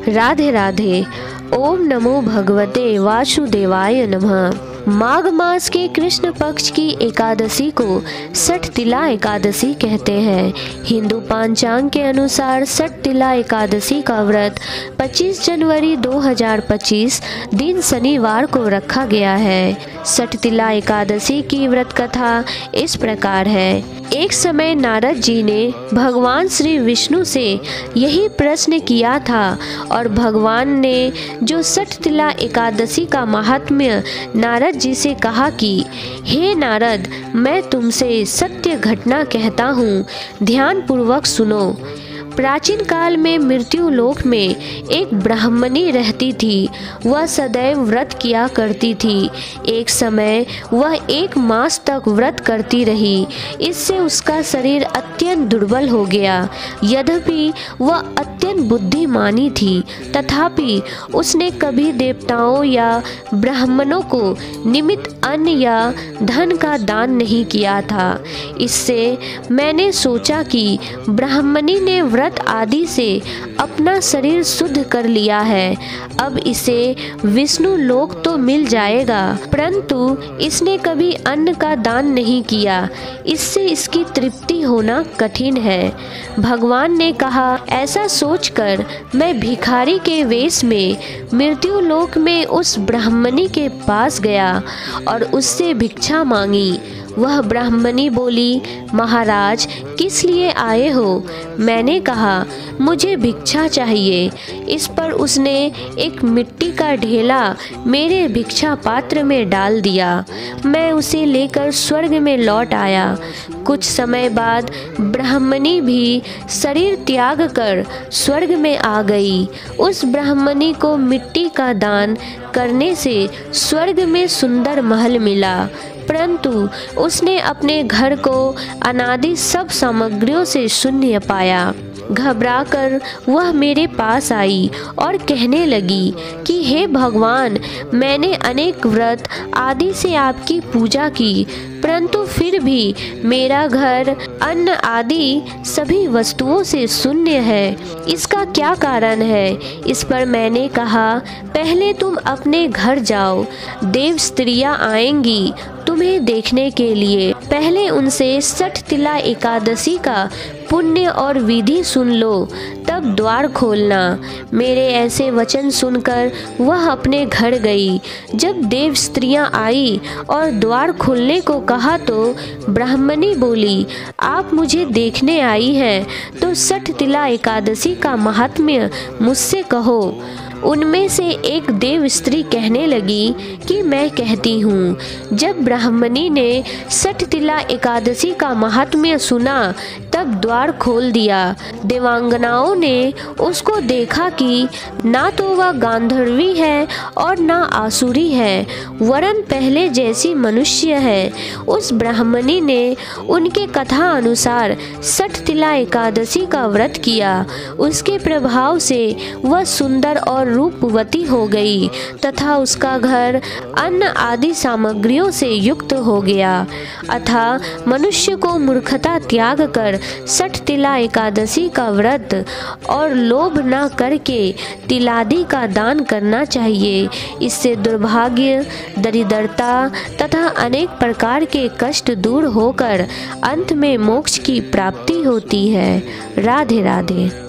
राधे राधे। ओम नमो भगवते वासुदेवाय नमः। माघ मास के कृष्ण पक्ष की एकादशी को सठ तिला एकादशी कहते हैं। हिंदू पंचांग के अनुसार सठ तिला एकादशी का व्रत 25 जनवरी 2025 दिन शनिवार को रखा गया है। सठ तिला एकादशी की व्रत कथा इस प्रकार है। एक समय नारद जी ने भगवान श्री विष्णु से यही प्रश्न किया था और भगवान ने जो सठ तिला एकादशी का महात्म्य नारद जी से कहा कि हे नारद, मैं तुमसे सत्य घटना कहता हूँ, ध्यान पूर्वक सुनो। प्राचीन काल में मृत्यु लोक में एक ब्राह्मणी रहती थी। वह सदैव व्रत किया करती थी। एक समय वह 1 मास तक व्रत करती रही। इससे उसका शरीर अत्यंत दुर्बल हो गया। यद्यपि वह अत्यंत बुद्धिमानी थी, तथापि उसने कभी देवताओं या ब्राह्मणों को निमित्त अन्न या धन का दान नहीं किया था। इससे मैंने सोचा कि ब्राह्मणी ने व्रत आदि से अपना शरीर शुद्ध कर लिया है, अब इसे विष्णु लोक तो मिल जाएगा, परंतु इसने कभी अन्न का दान नहीं किया, इससे इसकी तृप्ति होना कठिन है। भगवान ने कहा, ऐसा सोचकर मैं भिखारी के वेश में मृत्यु लोक में उस ब्राह्मणी के पास गया और उससे भिक्षा मांगी। वह ब्राह्मणी बोली, महाराज, किस लिए आए हो? मैंने कहा, मुझे भिक्षा चाहिए। इस पर उसने एक मिट्टी का ढेला मेरे भिक्षा पात्र में डाल दिया। मैं उसे लेकर स्वर्ग में लौट आया। कुछ समय बाद ब्राह्मणी भी शरीर त्याग कर स्वर्ग में आ गई। उस ब्राह्मणी को मिट्टी का दान करने से स्वर्ग में सुंदर महल मिला, परंतु उसने अपने घर को अनादि सब सामग्रियों से शून्य पाया। घबराकर वह मेरे पास आई और कहने लगी कि हे भगवान, मैंने अनेक व्रत आदि से आपकी पूजा की, परंतु फिर भी मेरा घर अन्न आदि सभी वस्तुओं से शून्य है। इसका क्या कारण है? इस पर मैंने कहा, पहले तुम अपने घर जाओ, देव स्त्रियां आएंगी तुम्हें देखने के लिए। पहले उनसे सठ तिला एकादशी का पुण्य और विधि सुन लो, तब द्वार खोलना। मेरे ऐसे वचन सुनकर वह अपने घर गई। जब देव स्त्रियां आई और द्वार खोलने को कहा तो ब्राह्मणी बोली, आप मुझे देखने आई हैं तो सठ तिला एकादशी का महात्म्य मुझसे कहो। उनमें से एक देव स्त्री कहने लगी कि मैं कहती हूँ। जब ब्राह्मणी ने सठ तिला एकादशी का महात्म्य सुना तब द्वार खोल दिया। देवांगनाओं ने उसको देखा कि ना तो वह गांधर्वी है और ना आसुरी है, वरन पहले जैसी मनुष्य है। उस ब्राह्मणी ने उनके कथा अनुसार सठ तिला एकादशी का व्रत किया। उसके प्रभाव से वह सुंदर और रूपवती हो गई तथा उसका घर अन्न आदि सामग्रियों से युक्त हो गया। अतः मनुष्य को मूर्खता त्याग कर सठ तिला एकादशी का व्रत और लोभ न करके तिलादि का दान करना चाहिए। इससे दुर्भाग्य, दरिद्रता तथा अनेक प्रकार के कष्ट दूर होकर अंत में मोक्ष की प्राप्ति होती है। राधे राधे।